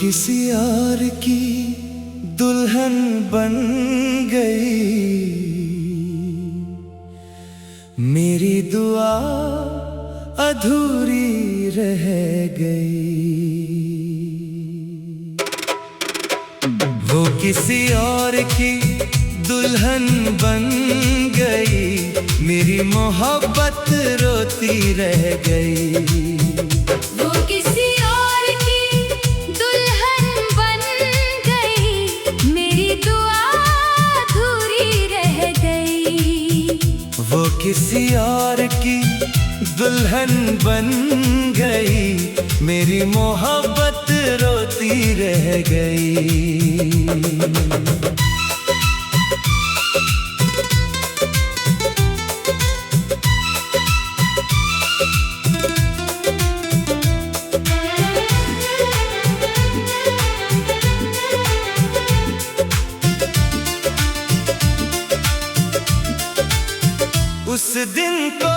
किसी और की दुल्हन बन गई, मेरी दुआ अधूरी रह गई। वो किसी और की दुल्हन बन गई, मेरी मोहब्बत रोती रह गई। वो किसी और की दुल्हन बन गई, मेरी दुआ अधूरी रह गई। वो किसी और की दुल्हन बन गई, मेरी मोहब्बत रोती रह गई। उस दिन को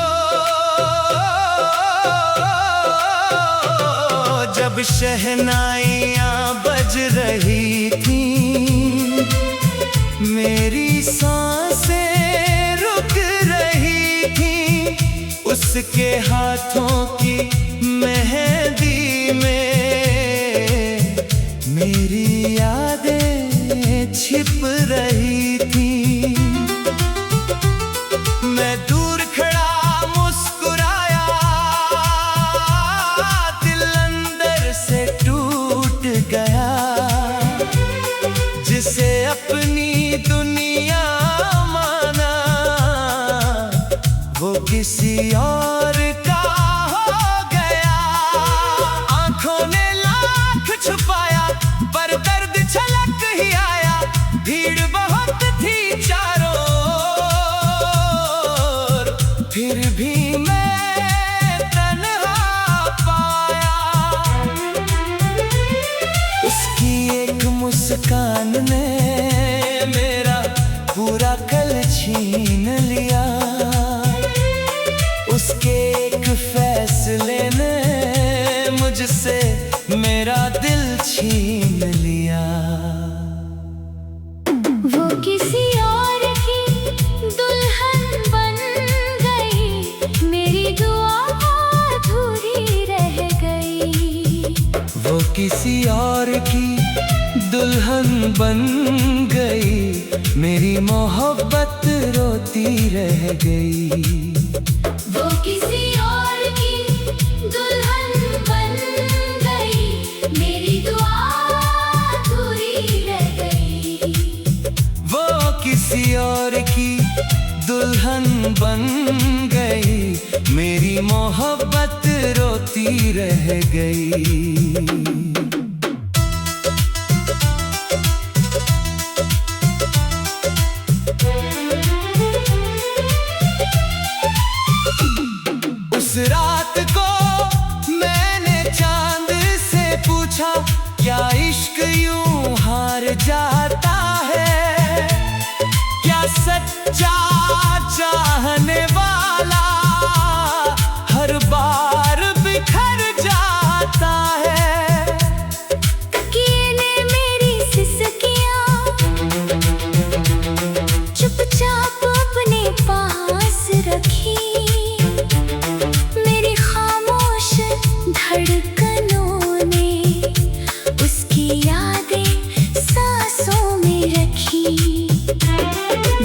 जब शहनाइयाँ बज रही थी, मेरी सांसें रुक रही थी, उसके हाथों की मेहंदी में मेरी यादें छिप रही थी। मैं दूर खड़ा मुस्कुराया, दिल अंदर से टूट गया, जिसे अपनी दुनिया माना वो किसी और का हो गया। आंखों ने लाख छुपाया पर दर्द झलक ही आया, भीड़ बहुत थी चारों, फिर भी मैं तन्हा पाया। उसकी एक मुस्कान ने मेरा पूरा कल छीन लिया, उसके एक फैसले ने मुझसे मेरा दिल छीन लिया। वो किसी और की दुल्हन बन गई, मेरी दुआ अधूरी रह गई। वो किसी और की दुल्हन बन गई, मेरी मोहब्बत रोती रह गई। वो किसी और की दुल्हन बन गई, मेरी दुआ अधूरी रह गई। वो किसी और की दुल्हन बन गई, मेरी मोहब्बत रोती रह गई। उस रात को मैंने चांद से पूछा, क्या इश्क यूं हार जाता है? क्या सच्चा चाहने वाला हर बार बिखर जाता है? तकिए ने मेरी सिसकियां चुपचाप अपने पास रखी, मेरी खामोश धड़कनों ने उसकी यादें सांसों में रखी।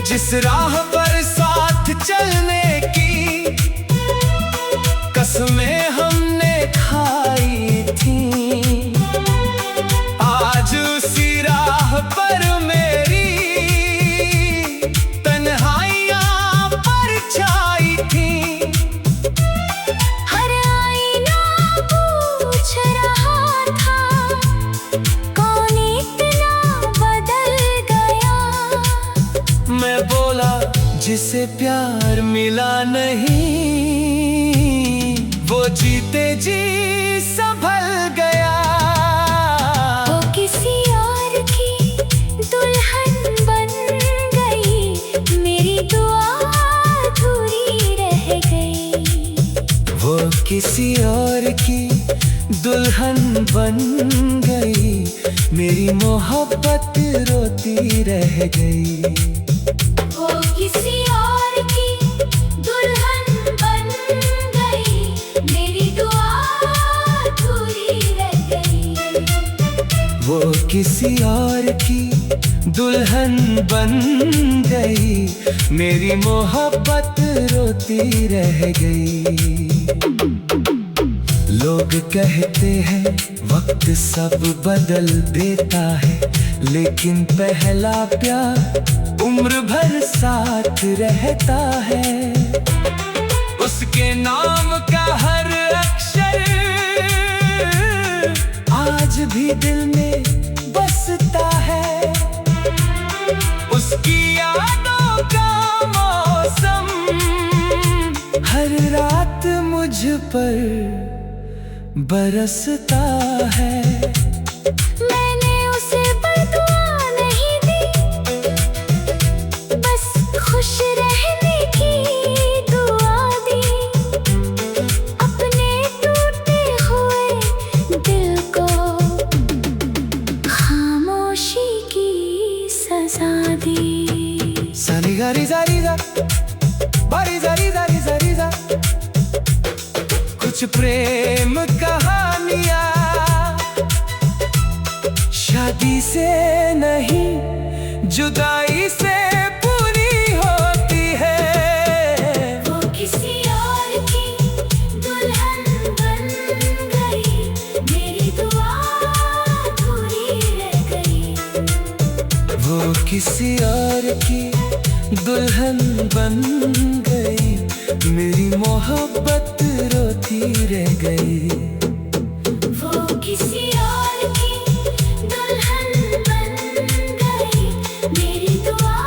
जिस राह पर साथ चलने की कसमें हमने खाई थी, आज उसी राह पर मेरी तन्हाइयाँ परछाई थी। हर आईना पूछ रहा था, कौन इतना बदल गया? मैं बोला, जिसे प्यार मिला नहीं वो जीते जी संभल गया। वो किसी और की दुल्हन बन गई, मेरी दुआ अधूरी रह गई। वो किसी और की दुल्हन बन गई, मेरी मोहब्बत रोती रह गई। वो किसी और की दुल्हन बन गई, मेरी दुआ अधूरी रह गई। वो किसी और की दुल्हन बन गई, मेरी मोहब्बत रोती रह गई। लोग कहते हैं वक्त सब बदल देता है, लेकिन पहला प्यार उम्र भर साथ रहता है। उसके नाम का हर अक्षर आज भी दिल में बसता है। उसकी यादों का मौसम हर रात मुझ पर बरसता है। मैंने उसे बददुआ नहीं दी, बस खुश रहने की दुआ दी। अपने टूटे हुए दिल को खामोशी की सजा दी। सानी गारी जारी जा, बारी जारी जारी जारी जा। कुछ प्रेम कहानियां शादी से नहीं जुदाई से पूरी होती है। वो किसी और की दुल्हन बन गई, मेरी दुआ अधूरी रह गई। वो किसी और की दुल्हन बन गई, मेरी मोहब्बत रोती रह गई। वो किसी और की दुल्हन बन गई, मेरी दुआ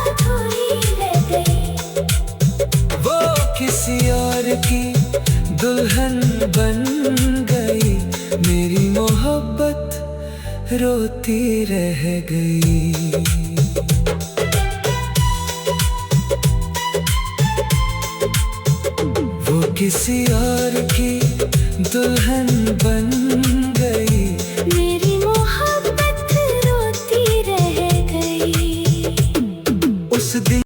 अधूरी रह गई। वो किसी और की दुल्हन बन गई, मेरी मोहब्बत रोती रह गई। किसी और की दुल्हन बन गई, मेरी मोहब्बत रोती रह गई। उस दिन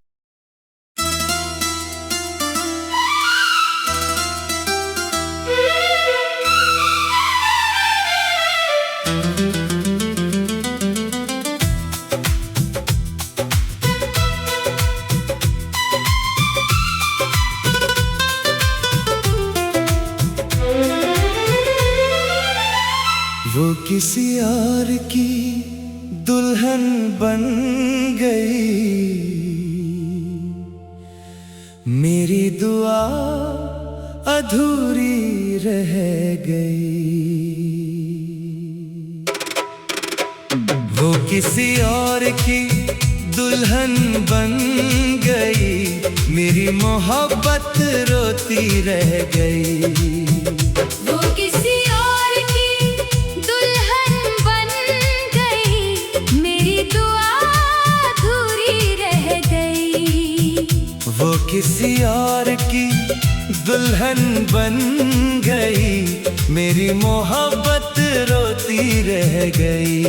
वो किसी और की दुल्हन बन गई, मेरी दुआ अधूरी रह गई। वो किसी और की दुल्हन बन गई, मेरी मोहब्बत रोती रह गई। वो किसी और की दुल्हन बन गई, मेरी दुआ अधूरी रह गई। वो किसी और की दुल्हन बन गई, मेरी मोहब्बत रोती रह गई।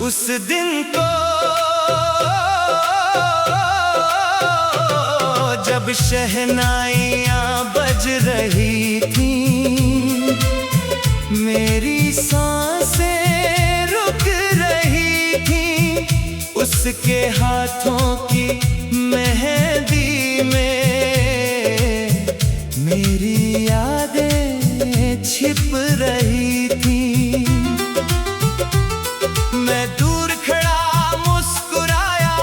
उस दिन को जब शहनाइयाँ बज रही थी, मेरी सांसें रुक रही थी। उसके हाथों की मेहंदी में मेरी यादें छिप रही थी। मैं दूर खड़ा मुस्कुराया,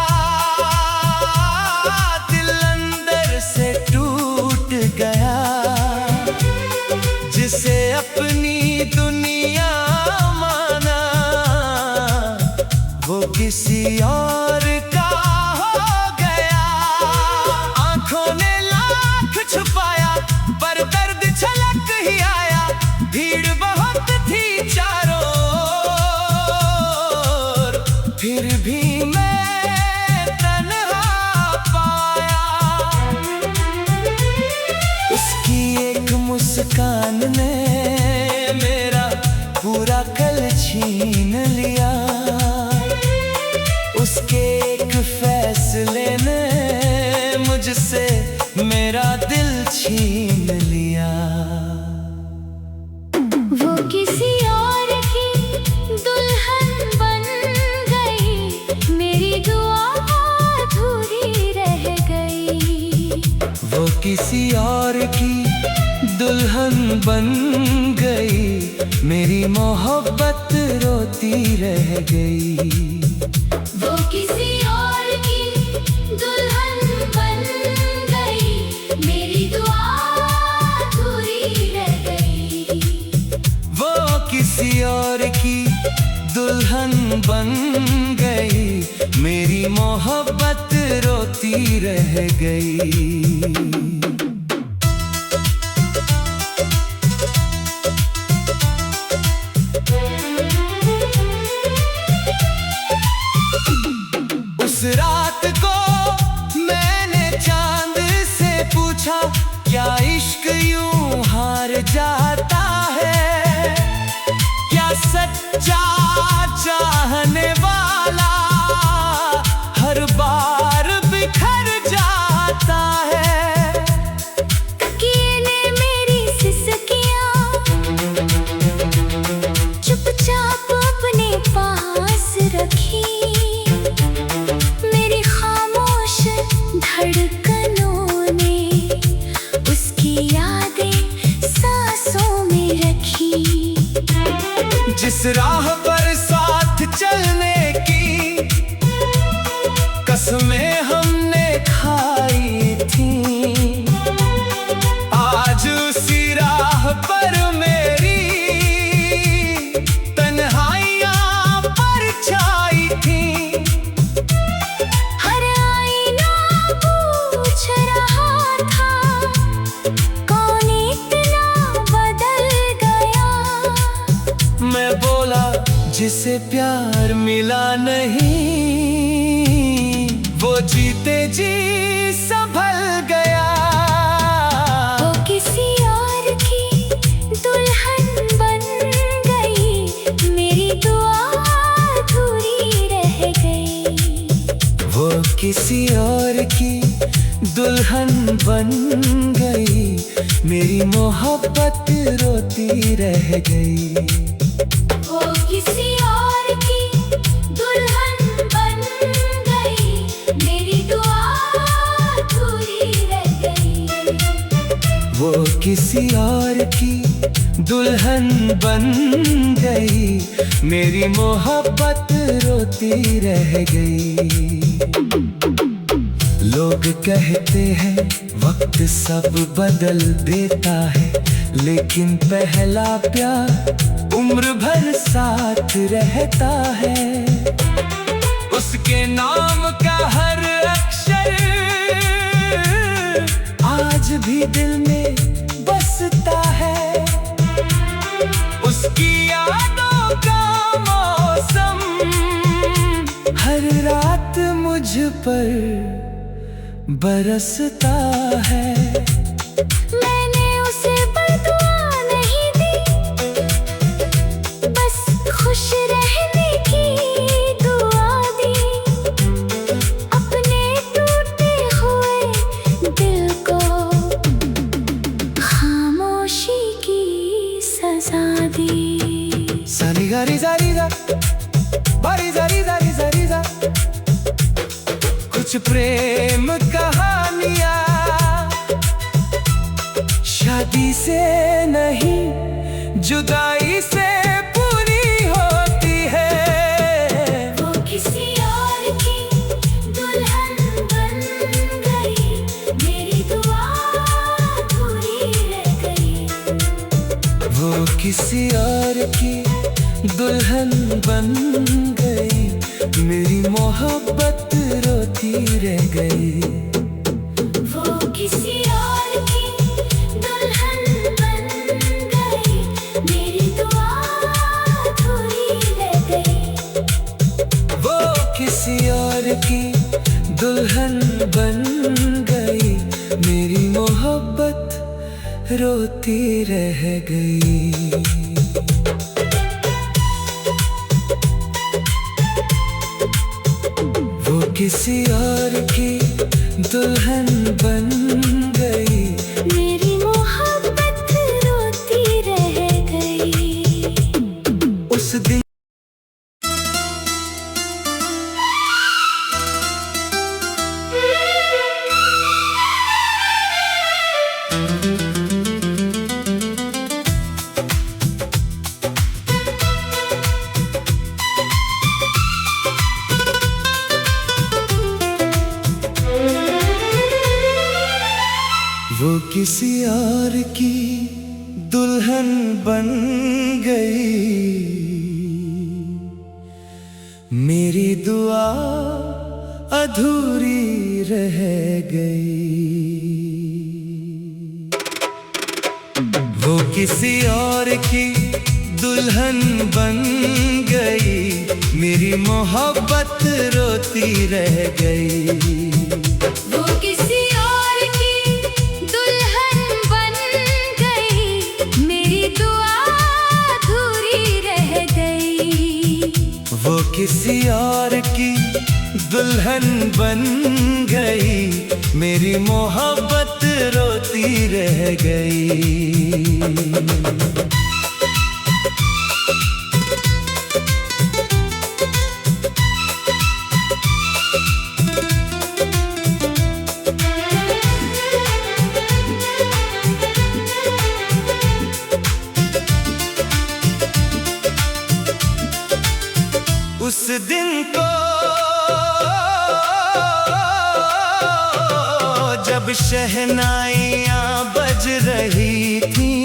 दिल अंदर से टूट गया। जिसे अपनी दुनिया माना, वो किसी और का हो गया। आंखों ने लाख छुपाया, पर दर्द किसी और की दुल्हन बन गई, मेरी मोहब्बत रोती रह गई। वो किसी और की दुल्हन बन गई, मेरी दुआ अधूरी रह गई। वो किसी और की दुल्हन बन गई, मेरी मोहब्बत रोती रह गई। उस रात को मैंने चांद से पूछा, क्या इश्क यूं हार जाता है? क्या सच्चा चाहने वाला हर बार बिखर जाता है? तकिए ने मेरी सिसकियां चुपचाप अपने पास रखी, मेरी खामोश धड़कनों ने उसकी यादें सांसों में रखी। जिस राह पर साथ चलने की कसमें हमने खाई थी, आज उसी राह पर मेरी तन्हाइयां परछाई थी। हर आईना पूछ रहा था, कौन इतना बदल गया? मैं बोला, जिसे प्यार मिला नहीं, वो जीते जी संभल गया। वो किसी और की दुल्हन बन गई, मेरी दुआ अधूरी रह गई। वो किसी और की दुल्हन बन गई, मेरी मोहब्बत रोती रह गई। वो किसी और की दुल्हन बन गई, मेरी दुआ अधूरी रह गई। वो किसी और की दुल्हन बन गई, मेरी मोहब्बत रोती रह गई। लोग कहते हैं वक्त सब बदल देता है, लेकिन पहला प्यार उम्र भर साथ रहता है। उसके नाम का हर अक्षर आज भी दिल में बसता है। उसकी यादों का मौसम हर रात मुझ पर बरसता है। मैंने उसे बदुआ नहीं दी, बस खुश रहने की दुआ दी। अपने टूटे हुए दिल को खामोशी की सजा दी। सानी गारी जारी जा, बारी जारी जारी जारी जा। कुछ प्रेम कहानियां शादी से नहीं, जुदाई से पूरी होती है। वो किसी और की दुल्हन बन गई, मेरी दुआ अधूरी रह गई। वो किसी और की दुल्हन बन गई, मेरी मोहब्बत रोती रह गई। वो किसी और की दुल्हन बन गई, मेरी दुआ अधूरी रह गई। वो किसी और की दुल्हन बन गई, मेरी मोहब्बत रोती रह गई। वो किसी और की दुल्हन बन गई, मेरी मोहब्बत रोती रह गई। उस दिन किसी और की दुल्हन बन गई, मेरी दुआ अधूरी रह गई। वो किसी और की दुल्हन बन गई, मेरी मोहब्बत रोती रह गई। वो किसी और की दुल्हन बन गई, मेरी दुआ अधूरी रह गई। वो किसी और की दुल्हन बन गई, मेरी मोहब्बत रोती रह गई। उस दिन को जब शहनाइयाँ बज रही थी,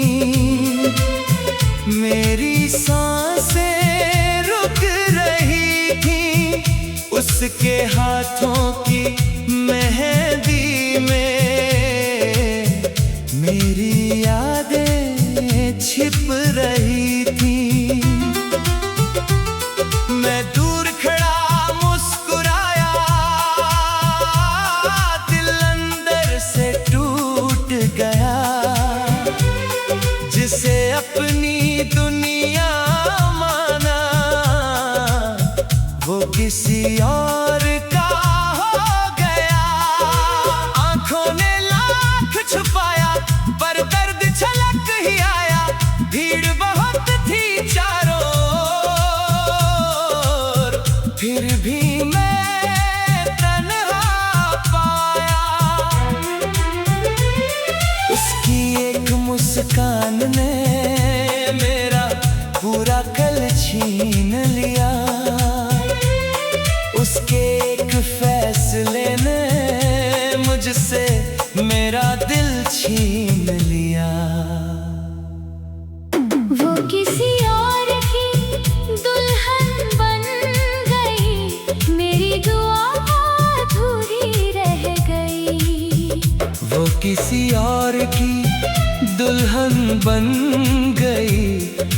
मेरी सांसें रुक रही थी। उसके हाथों की मेहंदी में मेरी यादें छिप रही थी। मैं दूर खड़ा मुस्कुराया, दिल अंदर से टूट गया। जिसे अपनी दुनिया माना, वो किसी और का हो गया। आंखों ने लाख छुपाया, पर दर्द छलक ही आया। भीड़ बहुत थी चारों, फिर भी मैं तन्हा पाया। उसकी एक मुस्कान ने मेरा पूरा कल छीन लिया। उसके एक फैसले ने मुझसे मेरा दिल छीन लिया। वो किसी और की दुल्हन बन गई, मेरी दुआ अधूरी रह गई। वो किसी और की दुल्हन बन गई,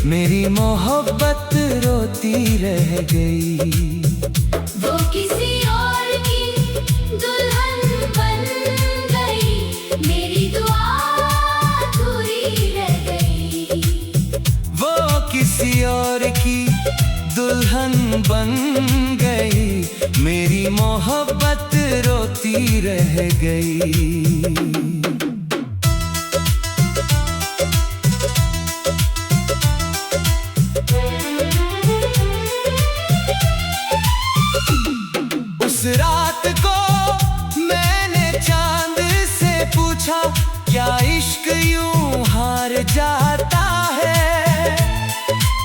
मेरी मोहब्बत रोती रह गई। वो किसी और की दुल्हन बन गई, मेरी दुआ अधूरी रह गई। वो किसी और की दुल्हन बन गई, मेरी मोहब्बत रोती रह गई। उस रात को मैंने चांद से पूछा, क्या इश्क यूं हार जाता है?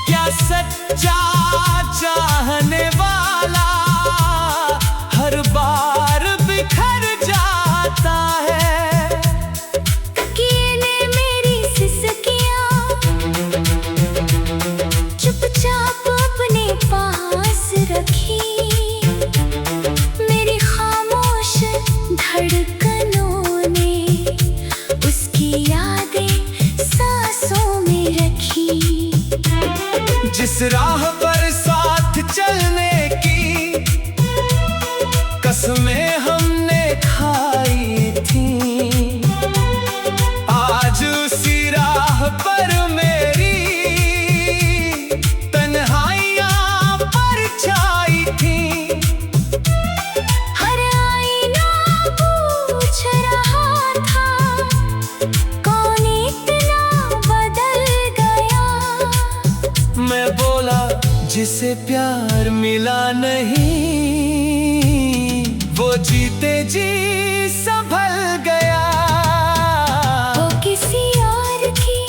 क्या सच्चा चाहने वाला हर बार बिखर जाता है? तकिए मेरी सिसकियां चुपचाप अपने पास रखी। मेरी खामोश धड़कनों ने उसकी यादें सांसों में रखी। जिस राह पर साथ चलने की कसमें हमने खाई थी, आज उसी राह पर मेरी तन्हाइयाँ परछाई थी। हर आईना पूछ रहा था, कौन इतना बदल गया? मैं बोला, जिसे प्यार मिला नहीं, वो जीते जी संभल गया। वो किसी और की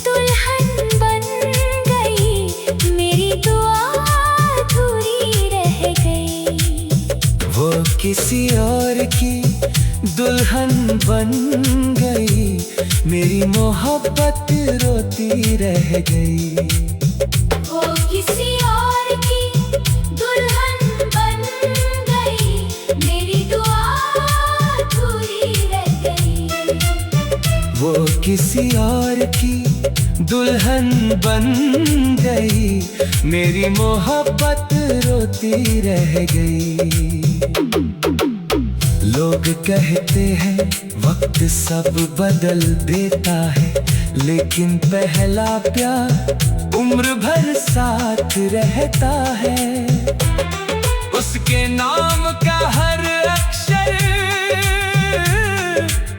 दुल्हन बन गई, मेरी दुआ अधूरी रह गई। वो किसी और की दुल्हन बन गई, मेरी मोहब्बत रोती रह गई। वो किसी और की दुल्हन बन गई, मेरी दुआ अधूरी रह गई। वो किसी और की दुल्हन बन गई, मेरी मोहब्बत रोती रह गई। लोग कहते हैं वक्त सब बदल देता है, लेकिन पहला प्यार उम्र भर साथ रहता है। उसके नाम का हर अक्षर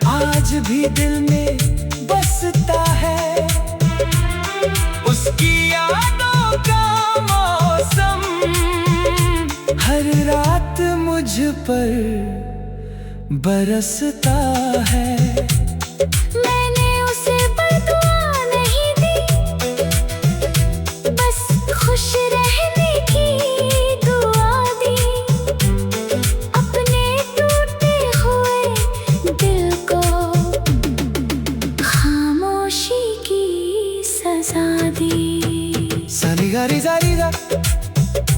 आज भी दिल में बसता है। उसकी यादों का मौसम हर रात मुझ पर बरसता है। मैंने उसे बदुआ नहीं दी, बस खुश रहने की दुआ दी। अपने टूटे हुए दिल को खामोशी की सजा दी। सानी गारी जारी जा,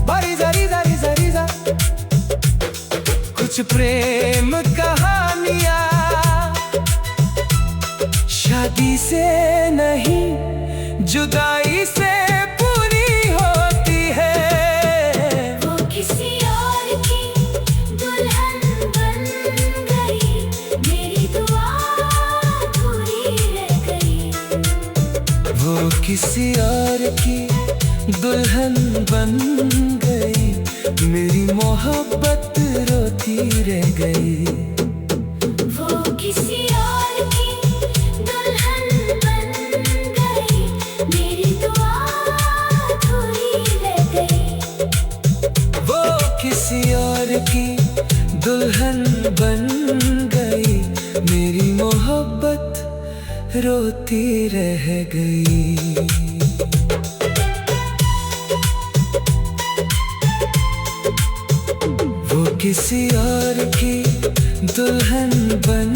बारी जारी जारी जारी जा। कुछ प्रेम कहानियां शादी से नहीं, जुदाई से पूरी होती है। वो किसी और की दुल्हन बन गई, मेरी दुआ अधूरी रह गई। वो किसी और की दुल्हन बन गई, मेरी मोहब्बत रोती रह गई। वो किसी और की दुल्हन बन गई, मेरी दुआ अधूरी रह गई। वो किसी और की दुल्हन बन गई, मेरी मोहब्बत रोती रह गई। वो किसी और की दुल्हन बन